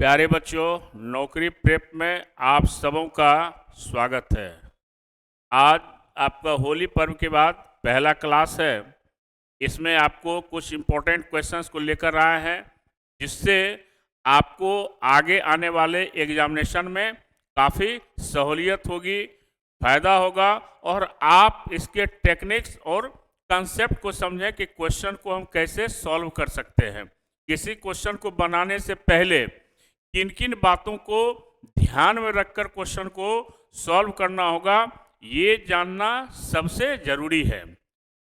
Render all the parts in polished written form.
प्यारे बच्चों, नौकरी प्रेप में आप सबों का स्वागत है। आज आपका होली पर्व के बाद पहला क्लास है। इसमें आपको कुछ इम्पोर्टेंट क्वेश्चंस को लेकर आए हैं, जिससे आपको आगे आने वाले एग्जामिनेशन में काफ़ी सहूलियत होगी, फ़ायदा होगा और आप इसके टेक्निक्स और कंसेप्ट को समझें कि क्वेश्चन को हम कैसे सॉल्व कर सकते हैं। किसी क्वेश्चन को बनाने से पहले किन किन बातों को ध्यान में रखकर क्वेश्चन को सॉल्व करना होगा, ये जानना सबसे ज़रूरी है।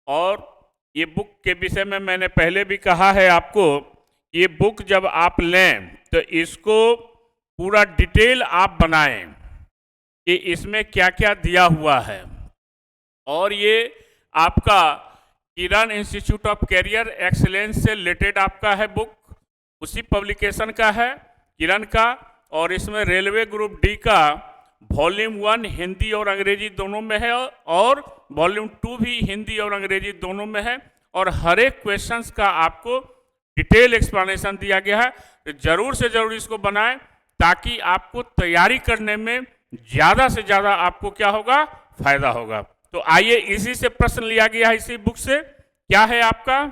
और ये बुक के विषय में मैंने पहले भी कहा है आपको, ये बुक जब आप लें तो इसको पूरा डिटेल आप बनाएं कि इसमें क्या क्या दिया हुआ है। और ये आपका किरण इंस्टीट्यूट ऑफ कैरियर एक्सीलेंस से रिलेटेड आपका है बुक, उसी पब्लिकेशन का है, किरण का। और इसमें रेलवे ग्रुप डी का वॉल्यूम 1 हिंदी और अंग्रेजी दोनों में है और वॉल्यूम 2 भी हिंदी और अंग्रेजी दोनों में है। और हर एक क्वेश्चंस का आपको डिटेल एक्सप्लेनेशन दिया गया है। तो ज़रूर से ज़रूर इसको बनाएं, ताकि आपको तैयारी करने में ज़्यादा से ज़्यादा आपको क्या होगा, फायदा होगा। तो आइए इसी से प्रश्न लिया गया है, इसी बुक से। क्या है आपका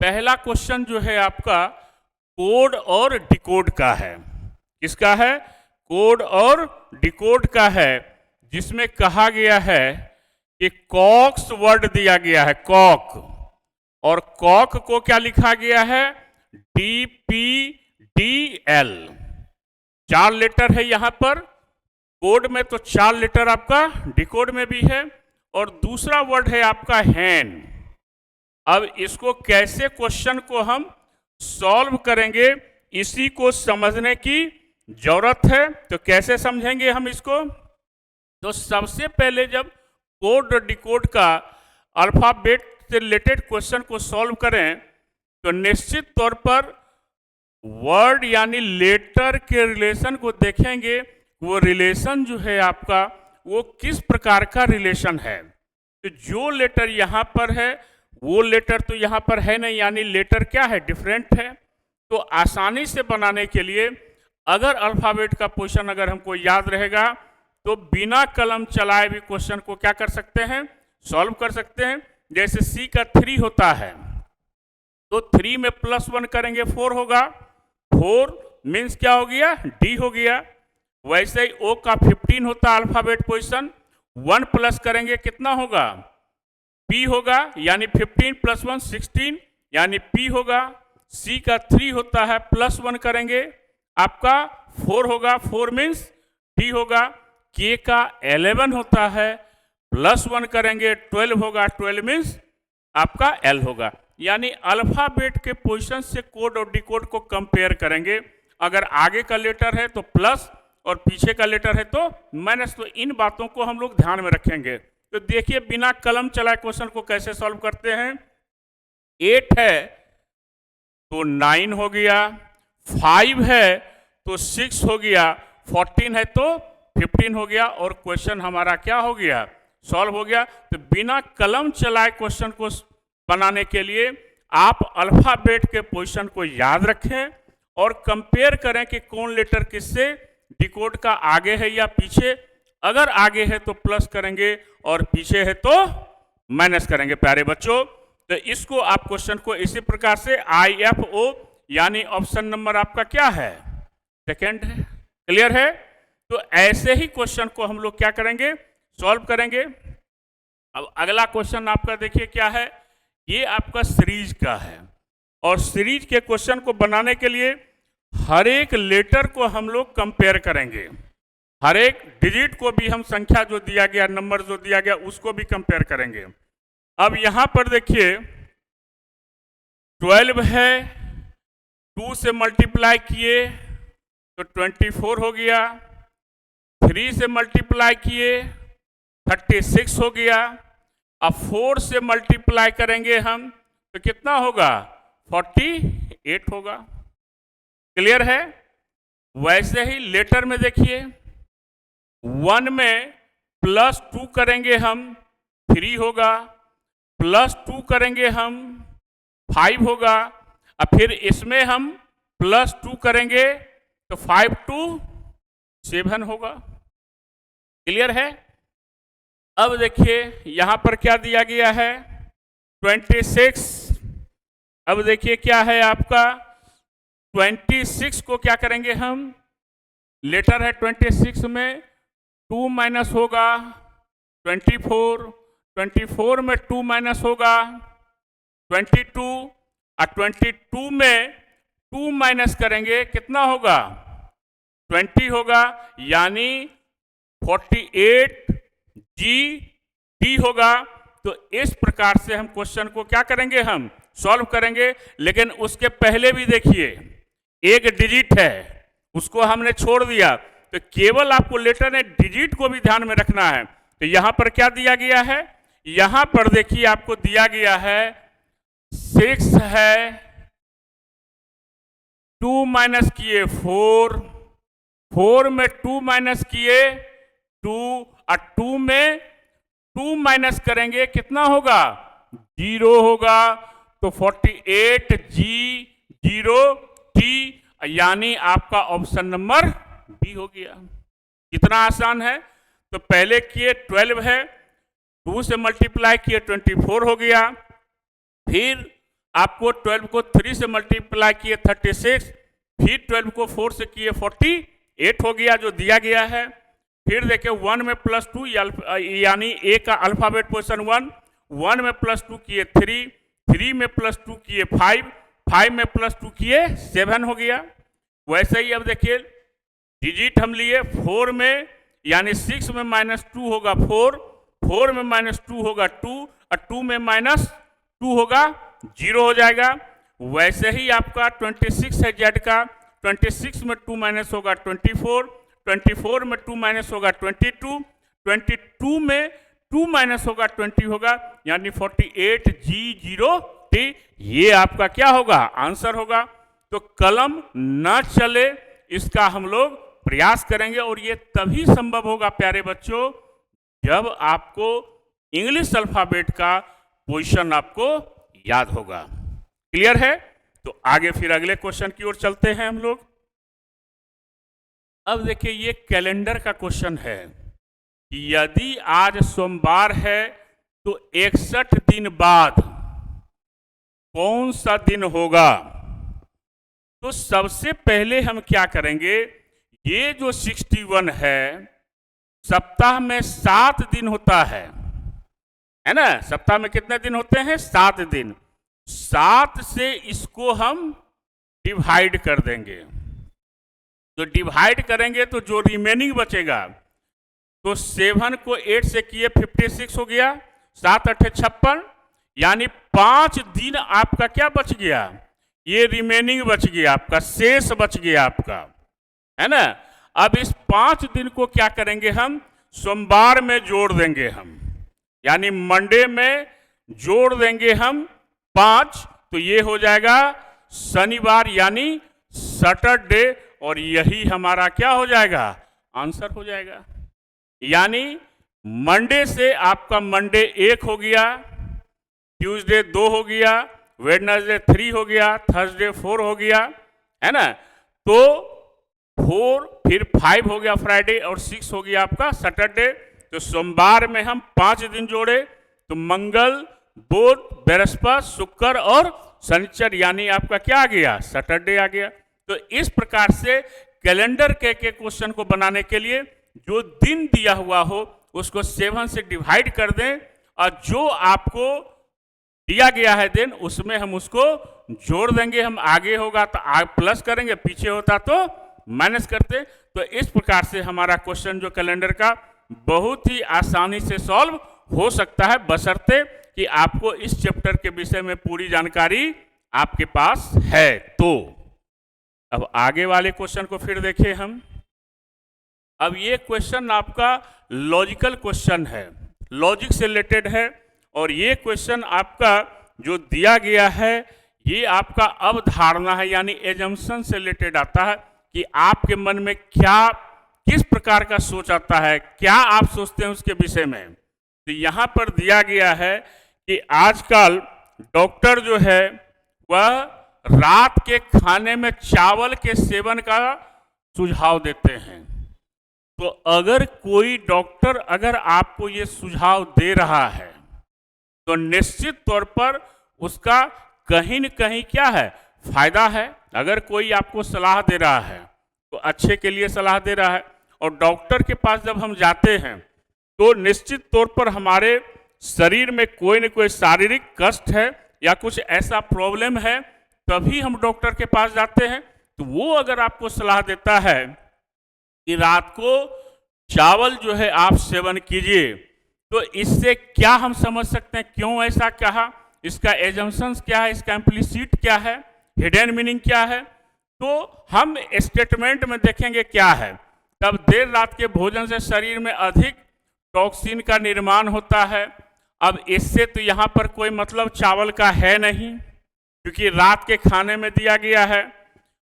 पहला क्वेश्चन जो है आपका कोड और डिकोड का है। किसका है? कोड और डिकोड का है, जिसमें कहा गया है कि कॉक्स वर्ड दिया गया है, कॉक, और कॉक को क्या लिखा गया है? DPDL। 4 लेटर है यहां पर कोड में, तो 4 लेटर आपका डिकोड में भी है। और दूसरा वर्ड है आपका हैन। अब इसको कैसे क्वेश्चन को हम सॉल्व करेंगे, इसी को समझने की जरूरत है। तो कैसे समझेंगे हम इसको? तो सबसे पहले जब कोड और डिकोड का अल्फाबेट से रिलेटेड क्वेश्चन को सॉल्व करें, तो निश्चित तौर पर वर्ड यानी लेटर के रिलेशन को देखेंगे। वो रिलेशन जो है आपका, वो किस प्रकार का रिलेशन है। तो जो लेटर यहाँ पर है वो लेटर तो यहाँ पर है नहीं, यानी लेटर क्या है, डिफरेंट है। तो आसानी से बनाने के लिए अगर अल्फ़ाबेट का पोजीशन अगर हमको याद रहेगा, तो बिना कलम चलाए भी क्वेश्चन को क्या कर सकते हैं, सॉल्व कर सकते हैं। जैसे सी का 3 होता है, तो 3 में +1 करेंगे 4 होगा, 4 मीन्स क्या हो गया, डी हो गया। वैसे ही ओ का 15 होता है अल्फ़ाबेट पोजीशन, 1 प्लस करेंगे कितना होगा, पी होगा, यानी 15 + 1 16 यानी पी होगा। सी का 3 होता है, +1 करेंगे आपका 4 होगा, 4 मीन्स डी होगा। के का 11 होता है, +1 करेंगे 12 होगा, 12 मीन्स आपका एल होगा। यानी अल्फ़ाबेट के पोजीशन से कोड और डिकोड को कंपेयर करेंगे। अगर आगे का लेटर है तो प्लस और पीछे का लेटर है तो माइनस। तो इन बातों को हम लोग ध्यान में रखेंगे। तो देखिए बिना कलम चलाए क्वेश्चन को कैसे सॉल्व करते हैं। 8 है तो 9 हो गया, 5 है तो 6 हो गया, 14 है तो 15 हो गया, और क्वेश्चन हमारा क्या हो गया, सॉल्व हो गया। तो बिना कलम चलाए क्वेश्चन को बनाने के लिए आप अल्फ़ाबेट के पोजीशन को याद रखें और कंपेयर करें कि कौन लेटर किससे, डिकोड का आगे है या पीछे। अगर आगे है तो प्लस करेंगे और पीछे है तो माइनस करेंगे। प्यारे बच्चों, तो इसको आप क्वेश्चन को इसी प्रकार से IFO यानी ऑप्शन नंबर आपका क्या है, सेकंड है। क्लियर है? तो ऐसे ही क्वेश्चन को हम लोग क्या करेंगे, सॉल्व करेंगे। अब अगला क्वेश्चन आपका देखिए क्या है, ये आपका सीरीज का है। और सीरीज के क्वेश्चन को बनाने के लिए हर एक लेटर को हम लोग कंपेयर करेंगे, हर एक डिजिट को भी हम संख्या जो दिया गया, नंबर जो दिया गया, उसको भी कंपेयर करेंगे। अब यहां पर देखिए 12 है, 2 से मल्टीप्लाई किए तो 24 हो गया, 3 से मल्टीप्लाई किए 36 हो गया। अब 4 से मल्टीप्लाई करेंगे हम तो कितना होगा, 48 होगा। क्लियर है? वैसे ही लेटर में देखिए 1 में +2 करेंगे हम 3 होगा, +2 करेंगे हम 5 होगा। अब फिर इसमें हम +2 करेंगे तो 5 to 7 होगा। क्लियर है? अब देखिए यहां पर क्या दिया गया है, 26। अब देखिए क्या है आपका 26 को क्या करेंगे हम, लेटर है 26 में 2 माइनस होगा 24, 24 में 2 माइनस होगा 22, और 22 में 2 माइनस करेंगे कितना होगा 20 होगा, यानी 48 GD होगा। तो इस प्रकार से हम क्वेश्चन को क्या करेंगे, हम सॉल्व करेंगे। लेकिन उसके पहले भी देखिए एक डिजिट है उसको हमने छोड़ दिया, तो केवल आपको लेटर ने डिजिट को भी ध्यान में रखना है। तो यहां पर क्या दिया गया है, यहां पर देखिए आपको दिया गया है 6 है, 2 माइनस किए 4, 4 में 2 माइनस किए 2, और 2 में 2 माइनस करेंगे कितना होगा 0 होगा। तो 48 G0T, यानी आपका ऑप्शन नंबर बी हो गया। कितना आसान है। तो पहले किए 12 है, 2 से मल्टीप्लाई किए 24 हो गया, फिर आपको 12 को 3 से मल्टीप्लाई किए 36, फिर 12 को 4 से किए 48 हो गया जो दिया गया है। फिर देखिए 1 में +2 यानी ए का अल्फाबेट पोजीशन 1 में +2 किए 3, 3 में +2 किए 5, 5 में +2 किए 7 हो गया। वैसे ही अब देखिए डिजिट हम लिए 4 में, यानी 6 में -2 होगा 4, 4 में -2 होगा 2, और 2 में -2 होगा 0 हो जाएगा। वैसे ही आपका 26 है जेड का, 26 में 2 माइनस होगा 24, 24 में 2 माइनस होगा 22, 22 में 2 माइनस होगा 20 होगा, यानी 48 G0T, ये आपका क्या होगा आंसर होगा। तो कलम न चले इसका हम लोग प्रयास करेंगे, और ये तभी संभव होगा प्यारे बच्चों जब आपको इंग्लिश अल्फाबेट का पोजीशन आपको याद होगा। क्लियर है? तो आगे फिर अगले क्वेश्चन की ओर चलते हैं हम लोग। अब देखिए ये कैलेंडर का क्वेश्चन है कि यदि आज सोमवार है तो 61 दिन बाद कौन सा दिन होगा। तो सबसे पहले हम क्या करेंगे, ये जो 61 है सप्ताह में 7 दिन होता है ना। सप्ताह में कितने दिन होते हैं 7 दिन। 7 से इसको हम डिवाइड कर देंगे, तो डिवाइड करेंगे तो जो रिमेनिंग बचेगा, तो 7 को 8 से किए 56 हो गया, 7 8 56, यानी 5 दिन आपका क्या बच गया, ये रिमेनिंग बच गया आपका, शेष बच गया आपका, है ना। अब इस 5 दिन को क्या करेंगे, हम सोमवार में जोड़ देंगे हम, यानी मंडे में जोड़ देंगे हम 5, तो ये हो जाएगा शनिवार यानी सैटरडे, और यही हमारा क्या हो जाएगा आंसर हो जाएगा। यानी मंडे से आपका मंडे 1 हो गया, ट्यूसडे 2 हो गया, वेडनेसडे 3 हो गया, थर्सडे 4 हो गया, है ना। तो 4 फिर 5 हो गया फ्राइडे, और 6 हो गया आपका सैटरडे। तो सोमवार में हम 5 दिन जोड़े, तो मंगल बुध बृहस्पति शुक्र और शनिचर, यानी आपका क्या आ गया सैटरडे आ गया। तो इस प्रकार से कैलेंडर के क्वेश्चन को बनाने के लिए जो दिन दिया हुआ हो उसको 7 से डिवाइड कर दें, और जो आपको दिया गया है दिन उसमें हम उसको जोड़ देंगे। हम आगे होगा तो प्लस करेंगे, पीछे होता तो माइनस करते। तो इस प्रकार से हमारा क्वेश्चन जो कैलेंडर का बहुत ही आसानी से सॉल्व हो सकता है, बशर्ते कि आपको इस चैप्टर के विषय में पूरी जानकारी आपके पास है। तो अब आगे वाले क्वेश्चन को फिर देखें हम। अब ये क्वेश्चन आपका लॉजिकल क्वेश्चन है, लॉजिक से रिलेटेड है, और ये क्वेश्चन आपका जो दिया गया है ये आपका अवधारणा है, यानी एजम्पशन से रिलेटेड आता है कि आपके मन में क्या किस प्रकार का सोच आता है, क्या आप सोचते हैं उसके विषय में। तो यहाँ पर दिया गया है कि आजकल डॉक्टर जो है वह रात के खाने में चावल के सेवन का सुझाव देते हैं। तो अगर कोई डॉक्टर अगर आपको ये सुझाव दे रहा है तो निश्चित तौर पर उसका कहीं न कहीं क्या है, फायदा है। अगर कोई आपको सलाह दे रहा है तो अच्छे के लिए सलाह दे रहा है। और डॉक्टर के पास जब हम जाते हैं तो निश्चित तौर पर हमारे शरीर में कोई न कोई शारीरिक कष्ट है या कुछ ऐसा प्रॉब्लम है, तभी हम डॉक्टर के पास जाते हैं। तो वो अगर आपको सलाह देता है कि रात को चावल जो है आप सेवन कीजिए, तो इससे क्या हम समझ सकते हैं क्यों ऐसा कहा, इसका एजम्पशंस क्या है, इसका इम्प्लिसिट क्या है, हिडन मीनिंग क्या है, तो हम स्टेटमेंट में देखेंगे क्या है। तब देर रात के भोजन से शरीर में अधिक टॉक्सिन का निर्माण होता है। अब इससे तो यहाँ पर कोई मतलब चावल का है नहीं, क्योंकि रात के खाने में दिया गया है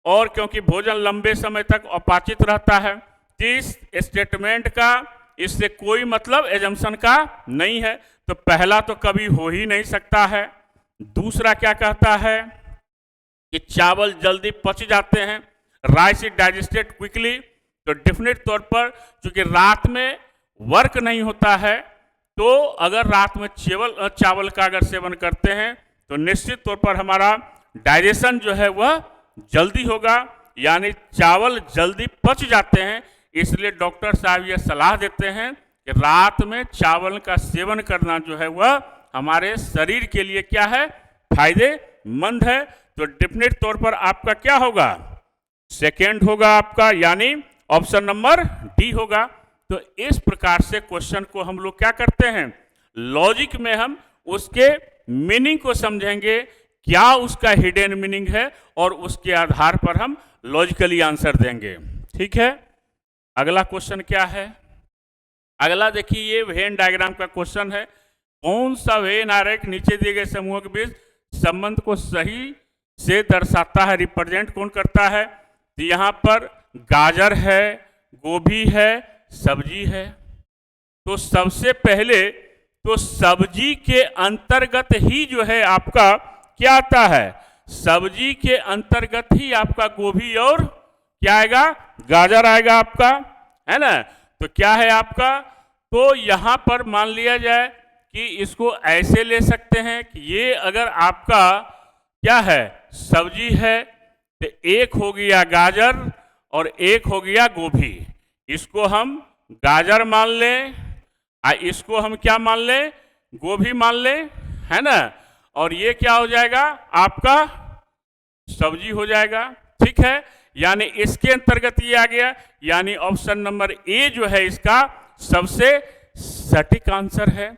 और क्योंकि भोजन लंबे समय तक अपाचित रहता है, तो इस स्टेटमेंट का इससे कोई मतलब एजम्पशन का नहीं है। तो पहला तो कभी हो ही नहीं सकता है। दूसरा क्या कहता है कि चावल जल्दी पच जाते हैं, राइस इज डाइजेस्टेड क्विकली। तो डेफिनेट तौर पर चूंकि रात में वर्क नहीं होता है, तो अगर रात में चावल का अगर सेवन करते हैं तो निश्चित तौर पर हमारा डाइजेशन जो है वह जल्दी होगा, यानी चावल जल्दी पच जाते हैं। इसलिए डॉक्टर साहब ये सलाह देते हैं कि रात में चावल का सेवन करना जो है वह हमारे शरीर के लिए क्या है, फायदेमंद है। तो डेफिनेट तौर पर आपका क्या होगा, सेकेंड होगा आपका, यानी ऑप्शन नंबर डी होगा। तो इस प्रकार से क्वेश्चन को हम लोग क्या करते हैं, लॉजिक में हम उसके मीनिंग को समझेंगे, क्या उसका हिडन मीनिंग है, और उसके आधार पर हम लॉजिकली आंसर देंगे। ठीक है, अगला क्वेश्चन क्या है। अगला देखिए, ये वेन डायग्राम का क्वेश्चन है। कौन सा वेन आरेख नीचे दिए गए समूहों के बीच संबंध को सही से दर्शाता है, रिप्रेजेंट कौन करता है। तो यहाँ पर गाजर है, गोभी है, सब्जी है। तो सबसे पहले तो सब्जी के अंतर्गत ही जो है आपका क्या आता है, सब्जी के अंतर्गत ही आपका गोभी और क्या आएगा, गाजर आएगा आपका, है ना। तो क्या है आपका, तो यहाँ पर मान लिया जाए कि इसको ऐसे ले सकते हैं कि ये अगर आपका क्या है, सब्जी है, तो एक हो गया गाजर और एक हो गया गोभी। इसको हम गाजर मान लें, इसको हम क्या मान लें, गोभी मान लें, है ना। और ये क्या हो जाएगा, आपका सब्जी हो जाएगा। ठीक है, यानी इसके अंतर्गत ये आ गया, यानी ऑप्शन नंबर ए जो है इसका सबसे सटीक आंसर है।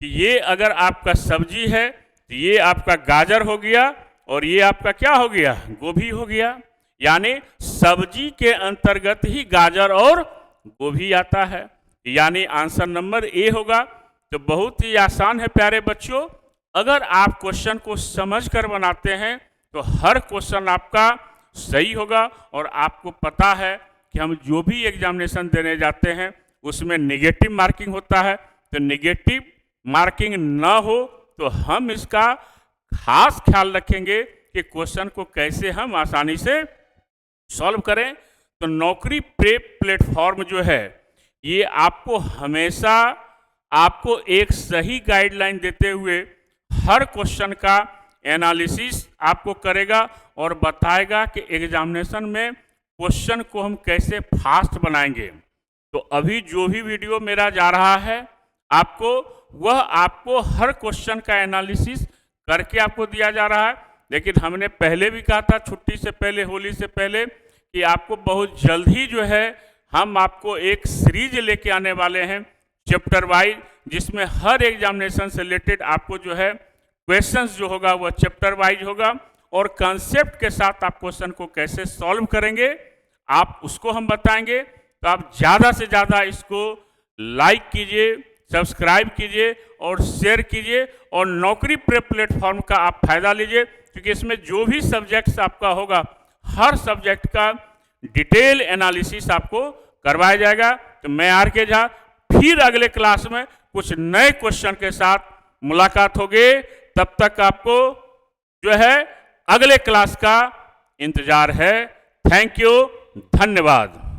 ये अगर आपका सब्जी है तो ये आपका गाजर हो गया और ये आपका क्या हो गया, गोभी हो गया। यानी सब्जी के अंतर्गत ही गाजर और गोभी आता है, यानी आंसर नंबर ए होगा। तो बहुत ही आसान है प्यारे बच्चों, अगर आप क्वेश्चन को समझ कर बनाते हैं तो हर क्वेश्चन आपका सही होगा। और आपको पता है कि हम जो भी एग्जामिनेशन देने जाते हैं उसमें नेगेटिव मार्किंग होता है, तो नेगेटिव मार्किंग ना हो तो हम इसका खास ख्याल रखेंगे कि क्वेश्चन को कैसे हम आसानी से सॉल्व करें। तो नौकरी प्रेप प्लेटफॉर्म जो है ये आपको हमेशा आपको एक सही गाइडलाइन देते हुए हर क्वेश्चन का एनालिसिस आपको करेगा और बताएगा कि एग्जामिनेशन में क्वेश्चन को हम कैसे फास्ट बनाएंगे। तो अभी जो भी वीडियो मेरा जा रहा है आपको, वह आपको हर क्वेश्चन का एनालिसिस करके आपको दिया जा रहा है। लेकिन हमने पहले भी कहा था छुट्टी से पहले, होली से पहले, कि आपको बहुत जल्द ही जो है हम आपको एक सीरीज लेके आने वाले हैं चैप्टर वाइज, जिसमें हर एग्जामिनेशन से रिलेटेड आपको जो है क्वेश्चंस जो होगा वह चैप्टर वाइज होगा और कंसेप्ट के साथ आप क्वेश्चन को कैसे सॉल्व करेंगे आप उसको हम बताएंगे। तो आप ज़्यादा से ज़्यादा इसको लाइक कीजिए, सब्सक्राइब कीजिए और शेयर कीजिए और नौकरी प्रेप प्लेटफॉर्म का आप फायदा लीजिए, क्योंकि इसमें जो भी सब्जेक्ट्स आपका होगा हर सब्जेक्ट का डिटेल एनालिसिस आपको करवाया जाएगा। तो मैं आर के झा, फिर अगले क्लास में कुछ नए क्वेश्चन के साथ मुलाकात होगी। तब तक आपको जो है अगले क्लास का इंतजार है। थैंक यू, धन्यवाद।